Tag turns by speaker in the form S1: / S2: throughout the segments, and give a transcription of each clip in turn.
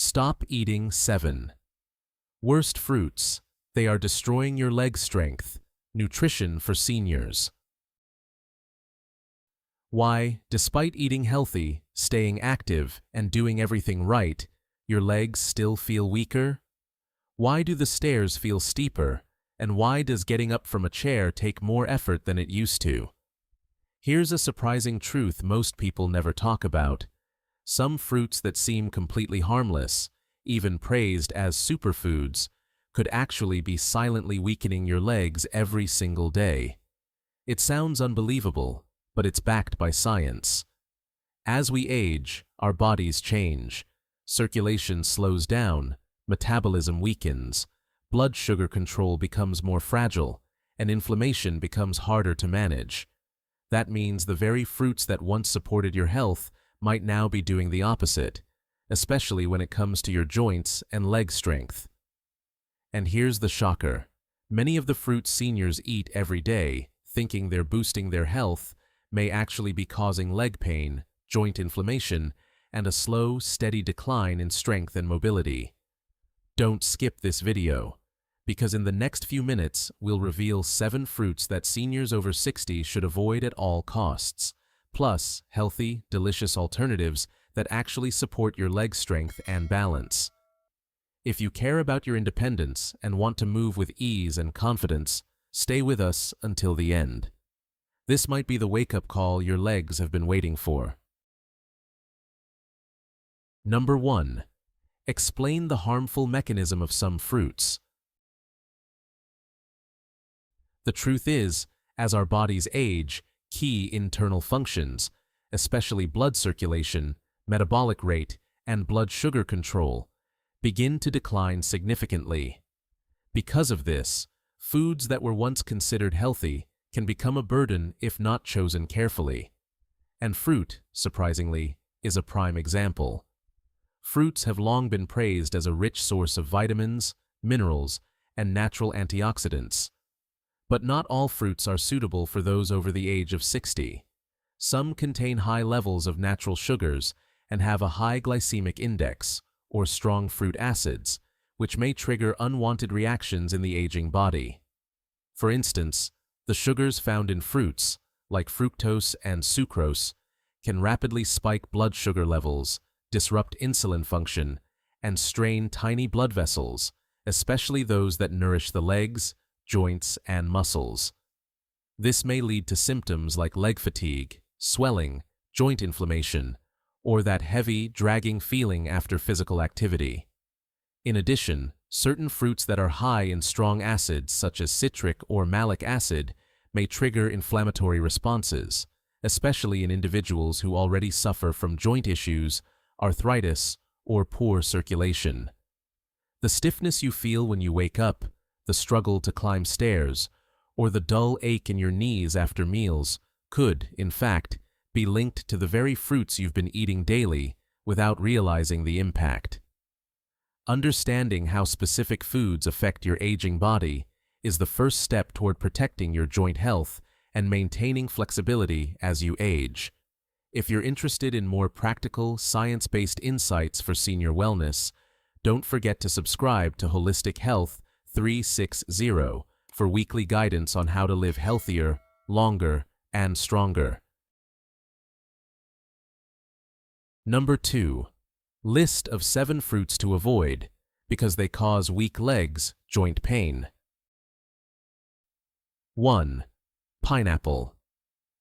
S1: Stop eating 7. Worst fruits. They are destroying your leg strength. Nutrition for seniors. Why, despite eating healthy, staying active, and doing everything right, your legs still feel weaker? Why do the stairs feel steeper? And why does getting up from a chair take more effort than it used to? Here's a surprising truth most people never talk about. Some fruits that seem completely harmless, even praised as superfoods, could actually be silently weakening your legs every single day. It sounds unbelievable, but it's backed by science. As we age, our bodies change. Circulation slows down, metabolism weakens, blood sugar control becomes more fragile, and inflammation becomes harder to manage. That means the very fruits that once supported your health might now be doing the opposite, especially when it comes to your joints and leg strength. And here's the shocker. Many of the fruits seniors eat every day, thinking they're boosting their health, may actually be causing leg pain, joint inflammation, and a slow, steady decline in strength and mobility. Don't skip this video, because in the next few minutes we'll reveal 7 fruits that seniors over 60 should avoid at all costs, plus healthy, delicious alternatives that actually support your leg strength and balance. If you care about your independence and want to move with ease and confidence, stay with us until the end. This might be the wake-up call your legs have been waiting for. Number 1. Explain the harmful mechanism of some fruits. The truth is, as our bodies age, key internal functions, especially blood circulation, metabolic rate, and blood sugar control, begin to decline significantly. Because of this, foods that were once considered healthy can become a burden if not chosen carefully. And fruit, surprisingly, is a prime example. Fruits have long been praised as a rich source of vitamins, minerals, and natural antioxidants. But not all fruits are suitable for those over the age of 60. Some contain high levels of natural sugars and have a high glycemic index, or strong fruit acids, which may trigger unwanted reactions in the aging body. For instance, the sugars found in fruits, like fructose and sucrose, can rapidly spike blood sugar levels, disrupt insulin function, and strain tiny blood vessels, especially those that nourish the legs, joints, and muscles. This may lead to symptoms like leg fatigue, swelling, joint inflammation, or that heavy, dragging feeling after physical activity. In addition, certain fruits that are high in strong acids such as citric or malic acid may trigger inflammatory responses, especially in individuals who already suffer from joint issues, arthritis, or poor circulation. The stiffness you feel when you wake up, the struggle to climb stairs, or the dull ache in your knees after meals could, in fact, be linked to the very fruits you've been eating daily without realizing the impact. Understanding how specific foods affect your aging body is the first step toward protecting your joint health and maintaining flexibility as you age. If you're interested in more practical, science-based insights for senior wellness, don't forget to subscribe to Holistic Health 360 for weekly guidance on how to live healthier, longer, and stronger. Number 2. List of 7 fruits to avoid because they cause weak legs, joint pain. 1. Pineapple.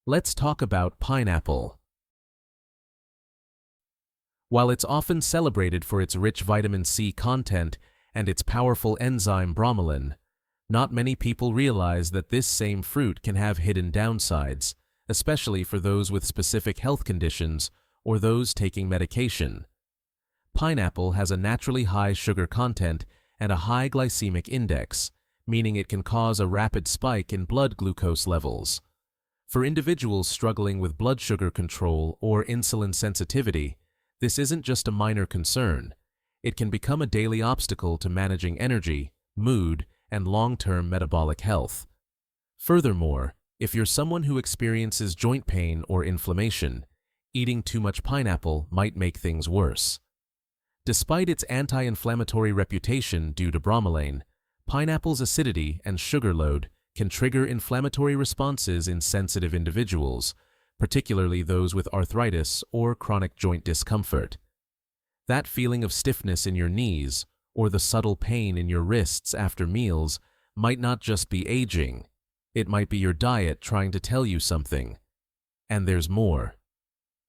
S1: Let's talk about pineapple. While it's often celebrated for its rich vitamin C content and its powerful enzyme bromelain, not many people realize that this same fruit can have hidden downsides, especially for those with specific health conditions or those taking medication. Pineapple has a naturally high sugar content and a high glycemic index, meaning it can cause a rapid spike in blood glucose levels. For individuals struggling with blood sugar control or insulin sensitivity, this isn't just a minor concern. It can become a daily obstacle to managing energy, mood, and long-term metabolic health. Furthermore, if you're someone who experiences joint pain or inflammation, eating too much pineapple might make things worse. Despite its anti-inflammatory reputation due to bromelain, pineapple's acidity and sugar load can trigger inflammatory responses in sensitive individuals, particularly those with arthritis or chronic joint discomfort. That feeling of stiffness in your knees or the subtle pain in your wrists after meals might not just be aging. It might be your diet trying to tell you something. And there's more.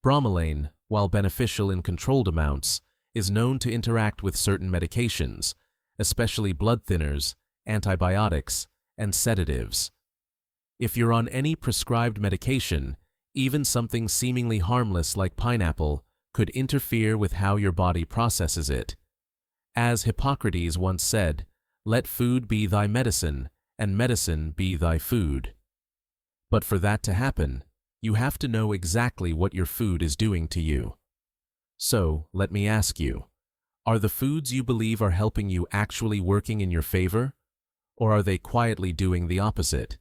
S1: Bromelain, while beneficial in controlled amounts, is known to interact with certain medications, especially blood thinners, antibiotics, and sedatives. If you're on any prescribed medication, even something seemingly harmless like pineapple could interfere with how your body processes it. As Hippocrates once said, "Let food be thy medicine, and medicine be thy food." But for that to happen, you have to know exactly what your food is doing to you. So, let me ask you, are the foods you believe are helping you actually working in your favor, or are they quietly doing the opposite?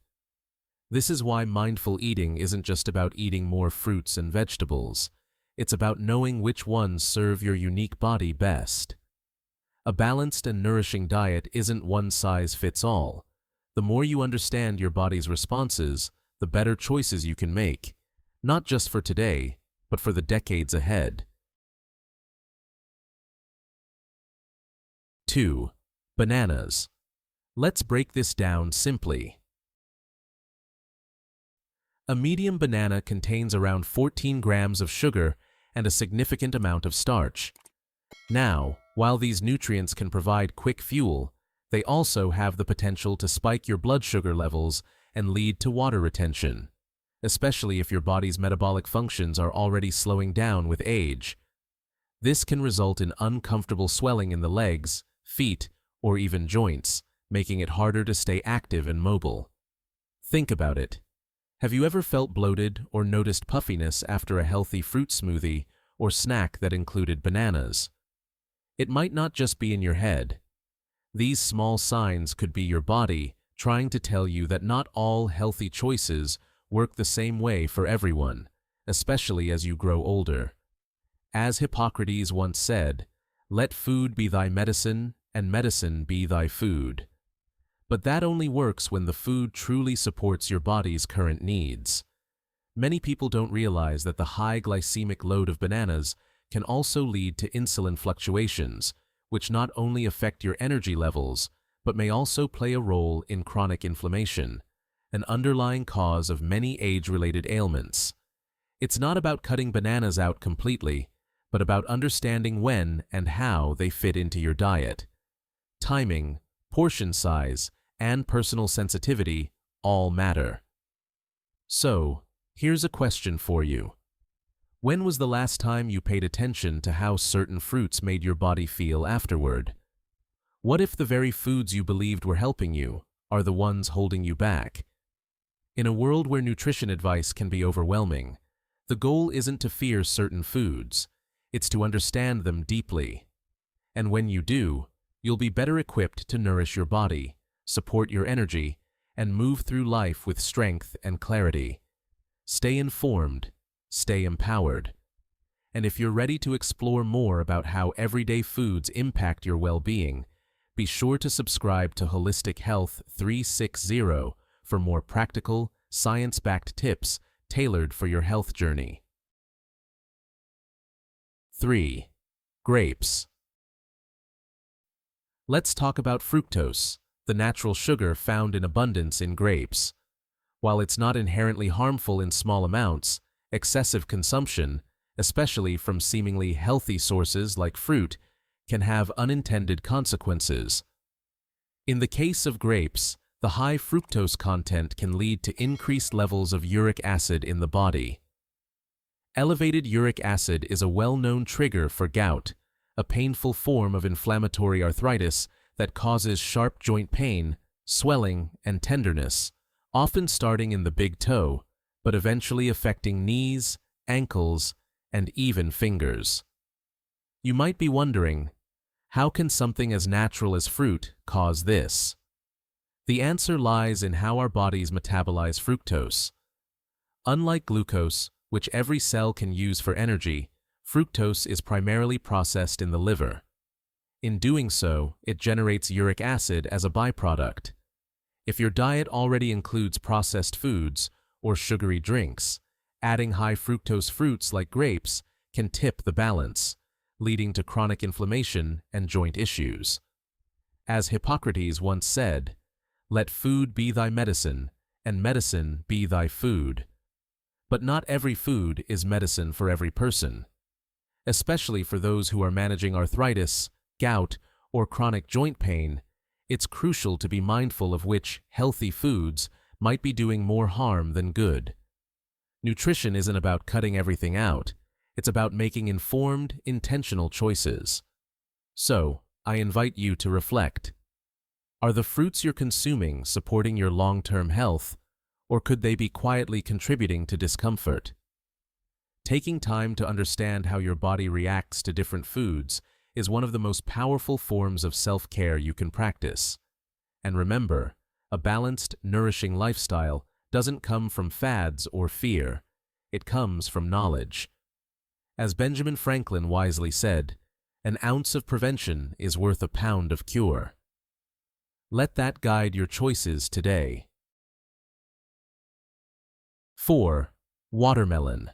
S1: This is why mindful eating isn't just about eating more fruits and vegetables. It's about knowing which ones serve your unique body best. A balanced and nourishing diet isn't one size fits all. The more you understand your body's responses, the better choices you can make, not just for today, but for the decades ahead. 2. Bananas. Let's break this down simply. A medium banana contains around 14 grams of sugar and a significant amount of starch. Now, while these nutrients can provide quick fuel, they also have the potential to spike your blood sugar levels and lead to water retention, especially if your body's metabolic functions are already slowing down with age. This can result in uncomfortable swelling in the legs, feet, or even joints, making it harder to stay active and mobile. Think about it. Have you ever felt bloated or noticed puffiness after a healthy fruit smoothie or snack that included bananas? It might not just be in your head. These small signs could be your body trying to tell you that not all healthy choices work the same way for everyone, especially as you grow older. As Hippocrates once said, "Let food be thy medicine, and medicine be thy food." But that only works when the food truly supports your body's current needs. Many people don't realize that the high glycemic load of bananas can also lead to insulin fluctuations, which not only affect your energy levels, but may also play a role in chronic inflammation, an underlying cause of many age-related ailments. It's not about cutting bananas out completely, but about understanding when and how they fit into your diet. Timing, portion size, and personal sensitivity all matter. So, here's a question for you. When was the last time you paid attention to how certain fruits made your body feel afterward? What if the very foods you believed were helping you are the ones holding you back? In a world where nutrition advice can be overwhelming, the goal isn't to fear certain foods, it's to understand them deeply. And when you do, you'll be better equipped to nourish your body, support your energy, and move through life with strength and clarity. Stay informed, stay empowered. And if you're ready to explore more about how everyday foods impact your well-being, be sure to subscribe to Holistic Health 360 for more practical, science-backed tips tailored for your health journey. 3. Grapes. Let's talk about fructose, the natural sugar found in abundance in grapes. While it's not inherently harmful in small amounts, excessive consumption, especially from seemingly healthy sources like fruit, can have unintended consequences. In the case of grapes, the high fructose content can lead to increased levels of uric acid in the body. Elevated uric acid is a well-known trigger for gout, a painful form of inflammatory arthritis that causes sharp joint pain, swelling, and tenderness, often starting in the big toe, but eventually affecting knees, ankles, and even fingers. You might be wondering, how can something as natural as fruit cause this? The answer lies in how our bodies metabolize fructose. Unlike glucose, which every cell can use for energy, Fructose is primarily processed in the liver. In doing so, it generates uric acid as a byproduct. If your diet already includes processed foods or sugary drinks, adding high fructose fruits like grapes can tip the balance, leading to chronic inflammation and joint issues. As Hippocrates once said, "Let food be thy medicine, and medicine be thy food." But not every food is medicine for every person. Especially for those who are managing arthritis, gout, or chronic joint pain, it's crucial to be mindful of which healthy foods might be doing more harm than good. Nutrition isn't about cutting everything out. It's about making informed, intentional choices. So, I invite you to reflect. Are the fruits you're consuming supporting your long-term health, or could they be quietly contributing to discomfort? Taking time to understand how your body reacts to different foods is one of the most powerful forms of self-care you can practice. And remember, a balanced, nourishing lifestyle doesn't come from fads or fear. It comes from knowledge. As Benjamin Franklin wisely said, "An ounce of prevention is worth a pound of cure." Let that guide your choices today. 4. Watermelon.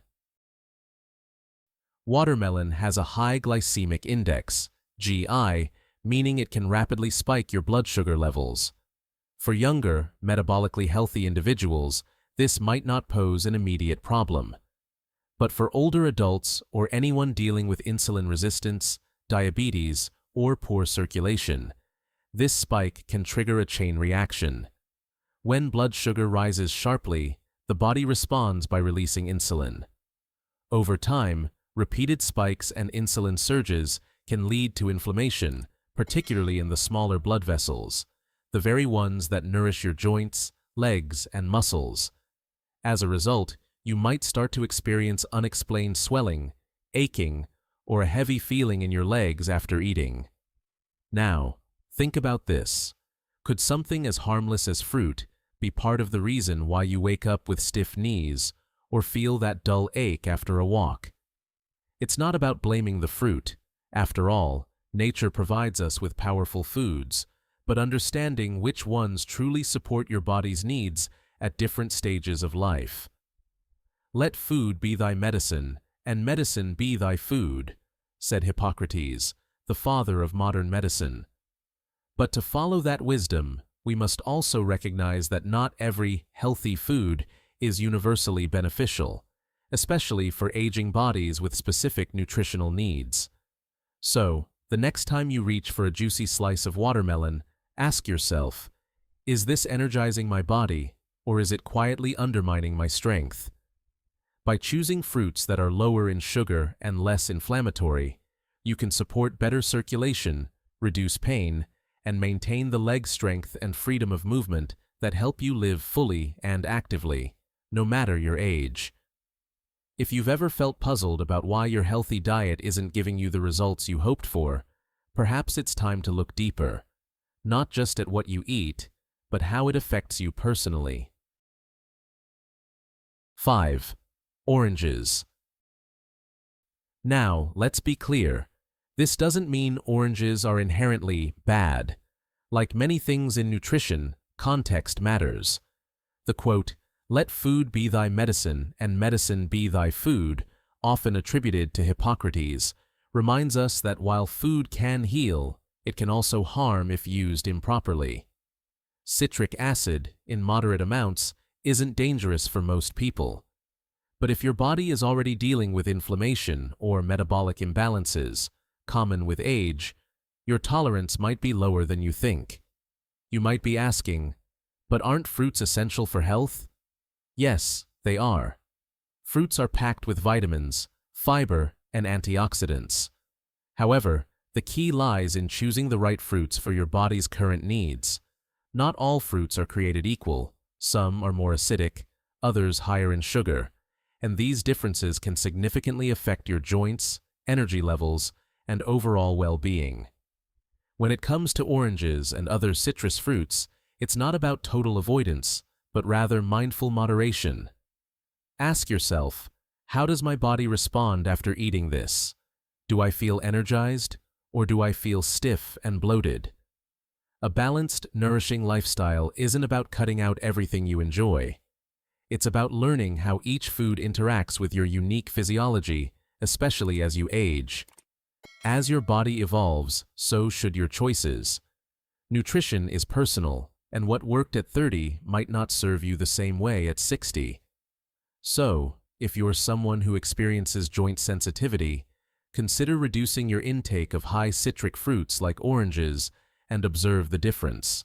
S1: Watermelon has a high glycemic index, GI, meaning it can rapidly spike your blood sugar levels. For younger, metabolically healthy individuals, this might not pose an immediate problem. But for older adults or anyone dealing with insulin resistance, diabetes, or poor circulation, this spike can trigger a chain reaction. When blood sugar rises sharply, the body responds by releasing insulin. Over time, repeated spikes and insulin surges can lead to inflammation, particularly in the smaller blood vessels, the very ones that nourish your joints, legs, and muscles. As a result, you might start to experience unexplained swelling, aching, or a heavy feeling in your legs after eating. Now, think about this. Could something as harmless as fruit be part of the reason why you wake up with stiff knees or feel that dull ache after a walk? It's not about blaming the fruit. After all, nature provides us with powerful foods, but understanding which ones truly support your body's needs at different stages of life. "Let food be thy medicine, and medicine be thy food," said Hippocrates, the father of modern medicine. But to follow that wisdom, we must also recognize that not every healthy food is universally beneficial, especially for aging bodies with specific nutritional needs. So, the next time you reach for a juicy slice of watermelon, ask yourself, is this energizing my body, or is it quietly undermining my strength? By choosing fruits that are lower in sugar and less inflammatory, you can support better circulation, reduce pain, and maintain the leg strength and freedom of movement that help you live fully and actively, no matter your age. If you've ever felt puzzled about why your healthy diet isn't giving you the results you hoped for, perhaps it's time to look deeper, not just at what you eat, but how it affects you personally. 5. Oranges. Now, let's be clear. This doesn't mean oranges are inherently bad. Like many things in nutrition, context matters. The quote, "Let food be thy medicine, and medicine be thy food," often attributed to Hippocrates, reminds us that while food can heal, it can also harm if used improperly. Citric acid, in moderate amounts, isn't dangerous for most people. But if your body is already dealing with inflammation or metabolic imbalances, common with age, your tolerance might be lower than you think. You might be asking, but aren't fruits essential for health? Yes, they are. Fruits are packed with vitamins, fiber, and antioxidants. However, the key lies in choosing the right fruits for your body's current needs. Not all fruits are created equal. Some are more acidic, others higher in sugar, and these differences can significantly affect your joints, energy levels, and overall well-being. When it comes to oranges and other citrus fruits, it's not about total avoidance, but rather mindful moderation. Ask yourself, How does my body respond after eating this? Do I feel energized, or do I feel stiff and bloated? A balanced, nourishing lifestyle isn't about cutting out everything you enjoy. It's about learning how each food interacts with your unique physiology, especially as you age. As your body evolves, so should your choices. Nutrition is personal, and what worked at 30 might not serve you the same way at 60. So, if you're someone who experiences joint sensitivity, consider reducing your intake of high citric fruits like oranges and observe the difference.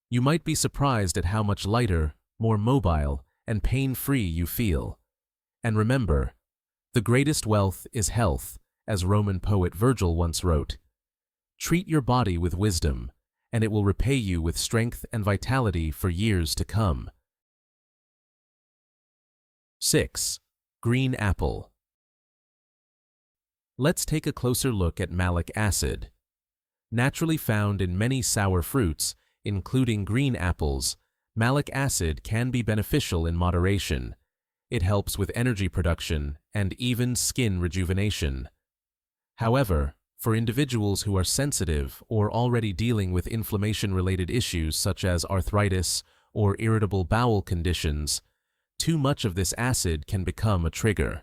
S1: You might be surprised at how much lighter, more mobile, and pain-free you feel. And remember, the greatest wealth is health, as Roman poet Virgil once wrote. Treat your body with wisdom, and it will repay you with strength and vitality for years to come. 6. Green apple. Let's take a closer look at malic acid. Naturally found in many sour fruits, including green apples, malic acid can be beneficial in moderation. It helps with energy production and even skin rejuvenation. However, for individuals who are sensitive or already dealing with inflammation-related issues such as arthritis or irritable bowel conditions, too much of this acid can become a trigger.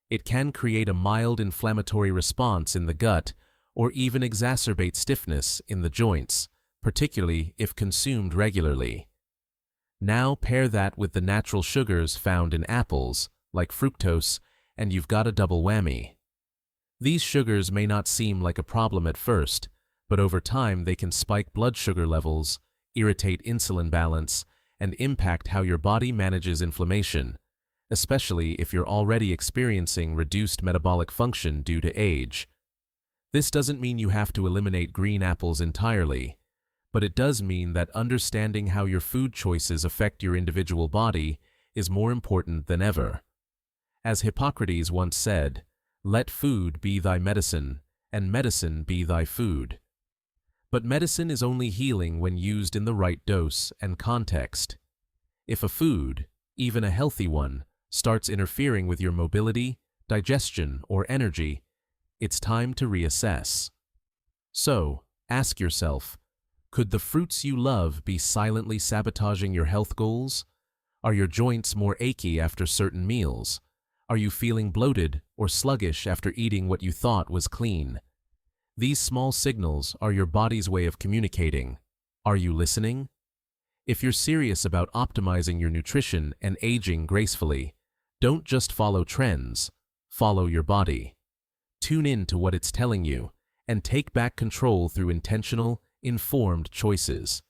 S1: It can create a mild inflammatory response in the gut or even exacerbate stiffness in the joints, particularly if consumed regularly. Now pair that with the natural sugars found in apples, like fructose, and you've got a double whammy. These sugars may not seem like a problem at first, but over time they can spike blood sugar levels, irritate insulin balance, and impact how your body manages inflammation, especially if you're already experiencing reduced metabolic function due to age. This doesn't mean you have to eliminate green apples entirely, but it does mean that understanding how your food choices affect your individual body is more important than ever. As Hippocrates once said, "Let food be thy medicine, and medicine be thy food." But medicine is only healing when used in the right dose and context. If a food, even a healthy one, starts interfering with your mobility, digestion, or energy, it's time to reassess. So, ask yourself, could the fruits you love be silently sabotaging your health goals? Are your joints more achy after certain meals? Are you feeling bloated or sluggish after eating what you thought was clean? These small signals are your body's way of communicating. Are you listening? If you're serious about optimizing your nutrition and aging gracefully, don't just follow trends, follow your body. Tune in to what it's telling you and take back control through intentional, informed choices.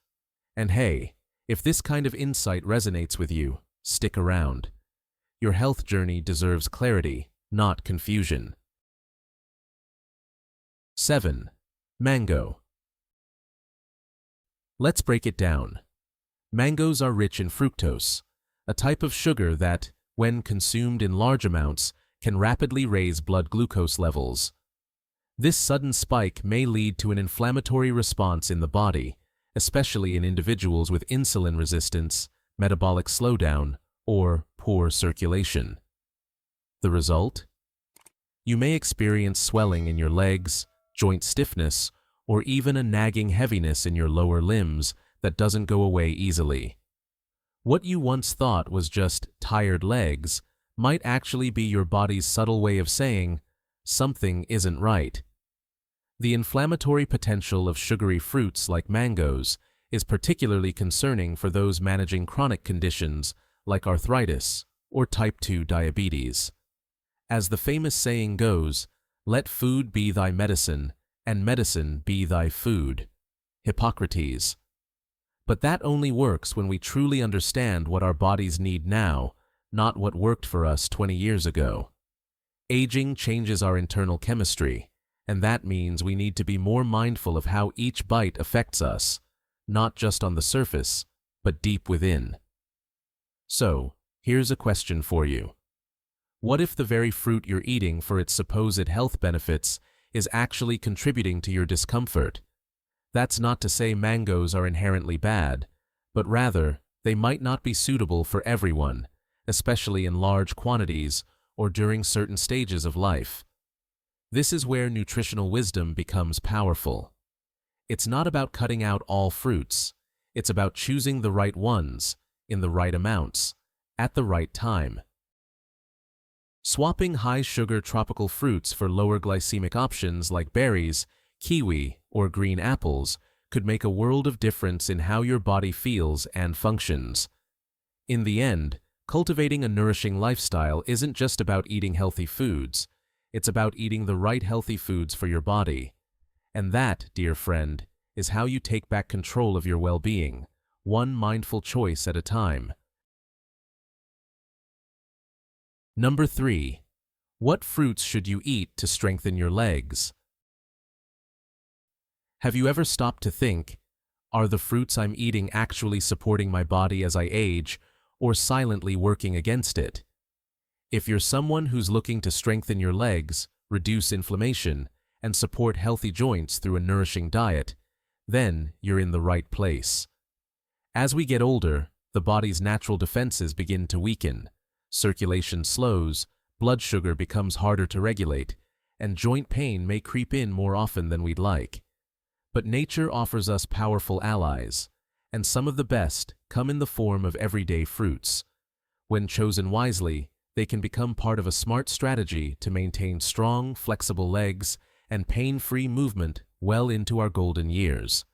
S1: And hey, if this kind of insight resonates with you, stick around. Your health journey deserves clarity, not confusion. 7. Mango. Let's break it down. Mangoes are rich in fructose, a type of sugar that, when consumed in large amounts, can rapidly raise blood glucose levels. This sudden spike may lead to an inflammatory response in the body, especially in individuals with insulin resistance, metabolic slowdown, or poor circulation. The result? You may experience swelling in your legs, joint stiffness, or even a nagging heaviness in your lower limbs that doesn't go away easily. What you once thought was just tired legs might actually be your body's subtle way of saying, something isn't right. The inflammatory potential of sugary fruits like mangoes is particularly concerning for those managing chronic conditions like arthritis or type 2 diabetes. As the famous saying goes, "Let food be thy medicine, and medicine be thy food." Hippocrates. But that only works when we truly understand what our bodies need now, not what worked for us 20 years ago. Aging changes our internal chemistry, and that means we need to be more mindful of how each bite affects us, not just on the surface, but deep within. So, here's a question for you. What if the very fruit you're eating for its supposed health benefits is actually contributing to your discomfort? That's not to say mangoes are inherently bad, but rather, they might not be suitable for everyone, especially in large quantities or during certain stages of life. This is where nutritional wisdom becomes powerful. It's not about cutting out all fruits. It's about choosing the right ones, in the right amounts, at the right time. Swapping high-sugar tropical fruits for lower glycemic options like berries, kiwi, or green apples could make a world of difference in how your body feels and functions. In the end, cultivating a nourishing lifestyle isn't just about eating healthy foods. It's about eating the right healthy foods for your body. And that, dear friend, is how you take back control of your well-being, one mindful choice at a time. Number 3. What fruits should you eat to strengthen your legs? Have you ever stopped to think, are the fruits I'm eating actually supporting my body as I age, or silently working against it? If you're someone who's looking to strengthen your legs, reduce inflammation, and support healthy joints through a nourishing diet, then you're in the right place. As we get older, the body's natural defenses begin to weaken, circulation slows, blood sugar becomes harder to regulate, and joint pain may creep in more often than we'd like. But nature offers us powerful allies, and some of the best come in the form of everyday fruits. When chosen wisely, they can become part of a smart strategy to maintain strong, flexible legs and pain-free movement well into our golden years.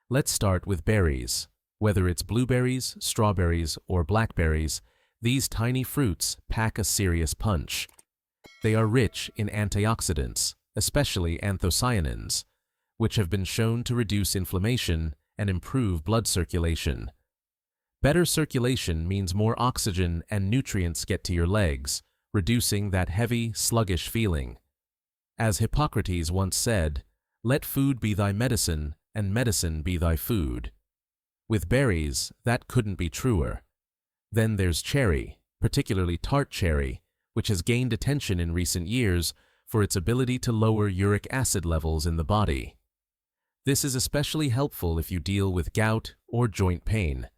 S1: Let's start with berries. Whether it's blueberries, strawberries, or blackberries, these tiny fruits pack a serious punch. They are rich in antioxidants, especially anthocyanins, which have been shown to reduce inflammation and improve blood circulation. Better circulation means more oxygen and nutrients get to your legs, reducing that heavy, sluggish feeling. As Hippocrates once said, "Let food be thy medicine, and medicine be thy food." With berries, that couldn't be truer. Then there's cherry, particularly tart cherry, which has gained attention in recent years for its ability to lower uric acid levels in the body. This is especially helpful if you deal with gout or joint pain.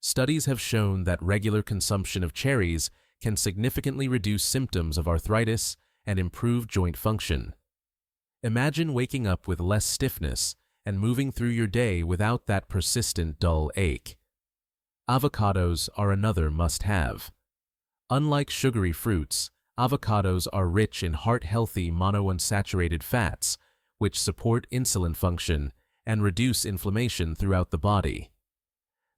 S1: Studies have shown that regular consumption of cherries can significantly reduce symptoms of arthritis and improve joint function. Imagine waking up with less stiffness and moving through your day without that persistent dull ache. Avocados are another must-have. Unlike sugary fruits, avocados are rich in heart-healthy monounsaturated fats, which support insulin function and reduce inflammation throughout the body.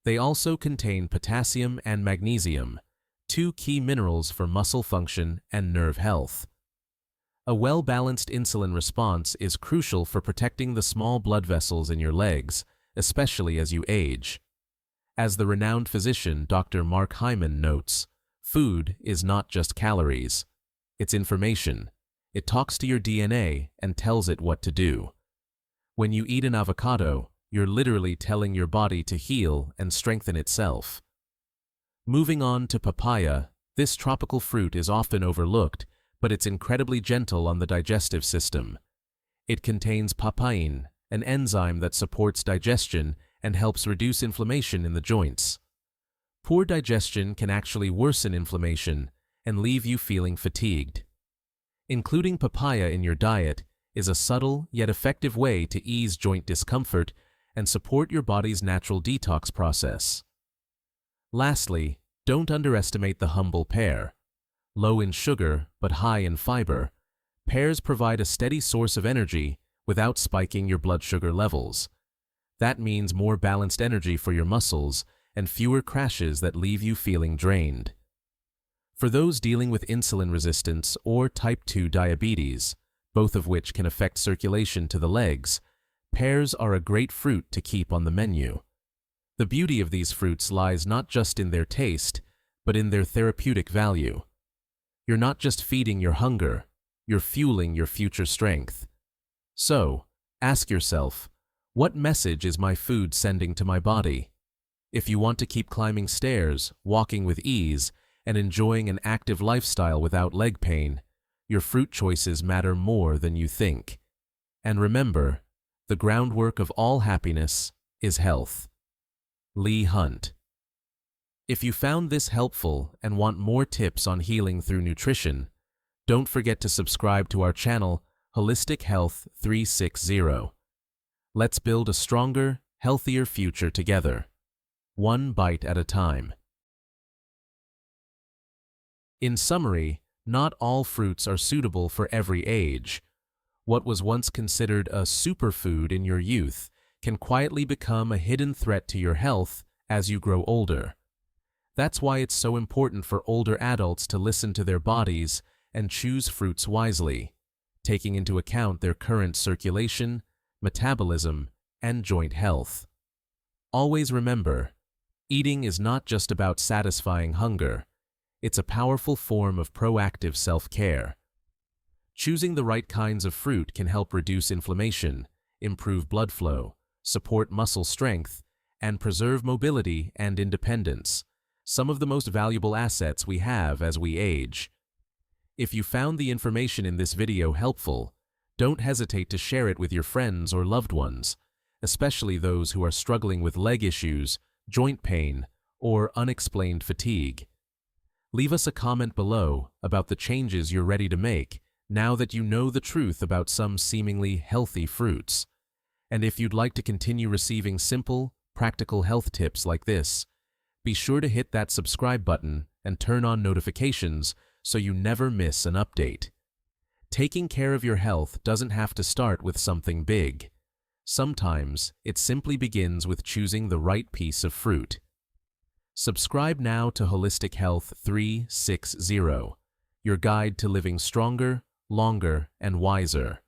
S1: They also contain potassium and magnesium, two key minerals for muscle function and nerve health. A well-balanced insulin response is crucial for protecting the small blood vessels in your legs, especially as you age. As the renowned physician Dr. Mark Hyman notes, food is not just calories. It's information. It talks to your DNA and tells it what to do. When you eat an avocado, you're literally telling your body to heal and strengthen itself. Moving on to papaya, this tropical fruit is often overlooked, but it's incredibly gentle on the digestive system. It contains papain, an enzyme that supports digestion and helps reduce inflammation in the joints. Poor digestion can actually worsen inflammation and leave you feeling fatigued. Including papaya in your diet is a subtle yet effective way to ease joint discomfort and support your body's natural detox process. Lastly, don't underestimate the humble pear. Low in sugar but high in fiber, pears provide a steady source of energy without spiking your blood sugar levels. That means more balanced energy for your muscles and fewer crashes that leave you feeling drained. For those dealing with insulin resistance or type 2 diabetes, both of which can affect circulation to the legs, pears are a great fruit to keep on the menu. The beauty of these fruits lies not just in their taste, but in their therapeutic value. You're not just feeding your hunger, you're fueling your future strength. So, ask yourself, what message is my food sending to my body? If you want to keep climbing stairs, walking with ease, and enjoying an active lifestyle without leg pain, your fruit choices matter more than you think. And remember, the groundwork of all happiness is health. Leigh Hunt. If you found this helpful and want more tips on healing through nutrition, don't forget to subscribe to our channel, Holistic Health 360. Let's build a stronger, healthier future together, one bite at a time. In summary, not all fruits are suitable for every age. What was once considered a superfood in your youth can quietly become a hidden threat to your health as you grow older. That's why it's so important for older adults to listen to their bodies and choose fruits wisely, taking into account their current circulation, metabolism, and joint health. Always remember, eating is not just about satisfying hunger. It's a powerful form of proactive self-care. Choosing the right kinds of fruit can help reduce inflammation, improve blood flow, support muscle strength, and preserve mobility and independence, some of the most valuable assets we have as we age. If you found the information in this video helpful, don't hesitate to share it with your friends or loved ones, especially those who are struggling with leg issues, joint pain, or unexplained fatigue. Leave us a comment below about the changes you're ready to make now that you know the truth about some seemingly healthy fruits. And if you'd like to continue receiving simple, practical health tips like this, be sure to hit that subscribe button and turn on notifications so you never miss an update. Taking care of your health doesn't have to start with something big. Sometimes it simply begins with choosing the right piece of fruit. Subscribe now to Holistic Health 360, your guide to living stronger, longer, and wiser.